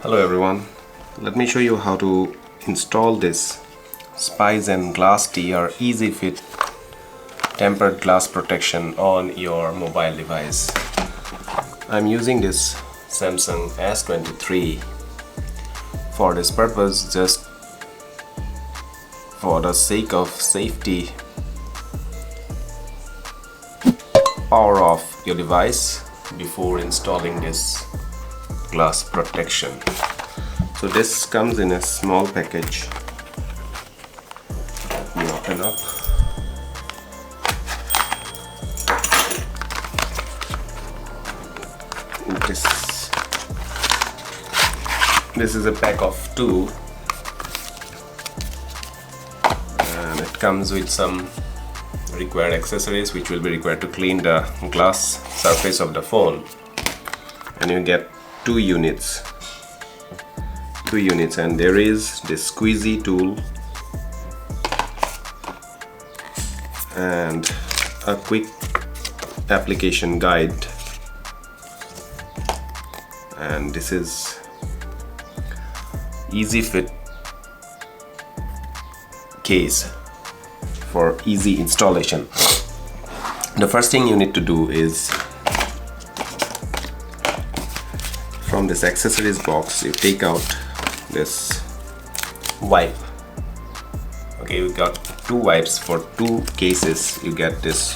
Hello everyone, let me show you how to install this Spigen GLAStR Easy Fit tempered glass protection on your mobile device. I'm using this Samsung S23 for this purpose, just for the sake of safety. Power off your device before installing this glass protection. So this comes in a small package. You open up. This is a pack of 2, and it comes with some required accessories which will be required to clean the glass surface of the phone. And you get two units, and there is this squeezy tool and a quick application guide, and this is Easy Fit case for easy installation. The first thing you need to do is, from this accessories box, you take out this wipe. Okay, we got 2 wipes for 2 cases. You get this,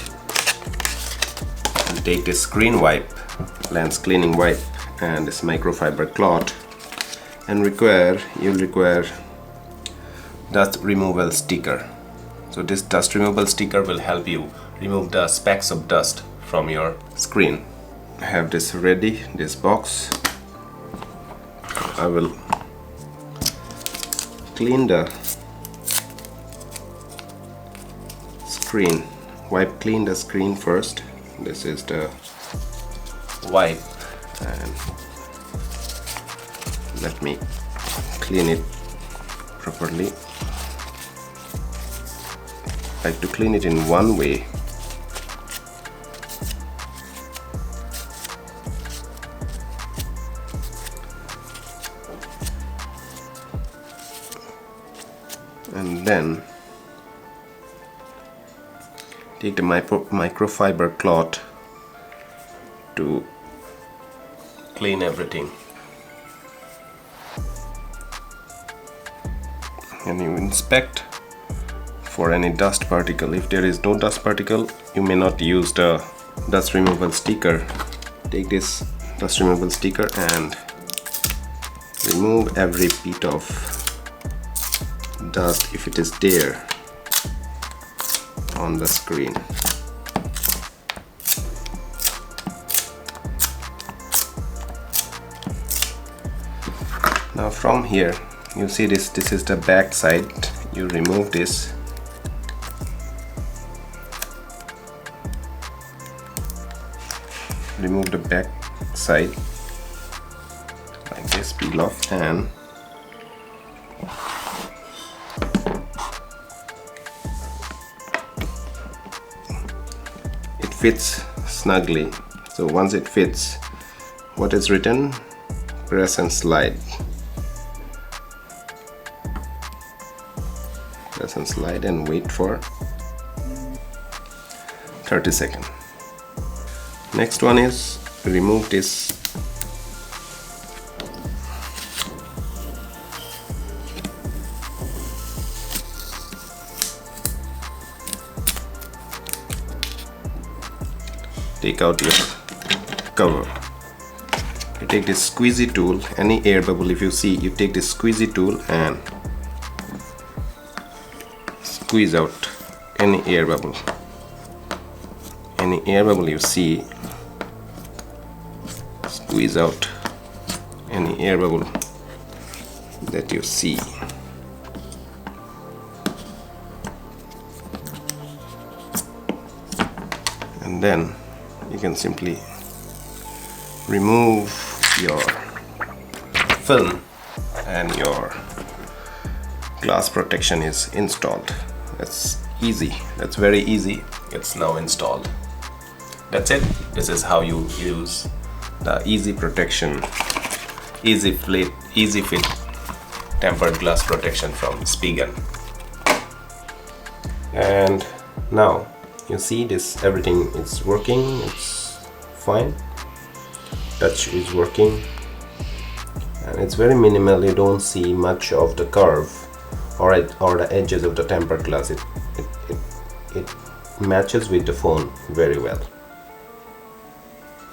and take this screen wipe, lens cleaning wipe, and this microfiber cloth, and you'll require dust removal sticker. So this dust removal sticker will help you remove the specks of dust from your screen. I have this ready, this box. I will clean the screen, clean the screen first. This is the wipe, and let me clean it properly. I like to clean it in one way. And then take the microfiber cloth to clean everything. And you inspect for any dust particle. If there is no dust particle, you may not use the dust removal sticker. Take this dust removal sticker and remove every bit of dust if it is there on the screen. Now from here, you see this is the back side. You remove this, remove the back side like this, peel off, and it fits snugly. So once it fits, what is written, press and slide. Press and slide and wait for 30 seconds. Next one is remove this take out your cover. You take this squeezy tool, any air bubble if you see, you take this squeezy tool and squeeze out any air bubble. Any air bubble you see, squeeze out any air bubble that you see. And then you can simply remove your film and your glass protection is installed. That's easy. That's very easy. It's now installed. That's it. This is how you use the easy protection easy fit tempered glass protection from Spigen. And now you see this, everything is working, it's fine, touch is working, and it's very minimal. You don't see much of the curve or the edges of the tempered glass. It matches with the phone very well.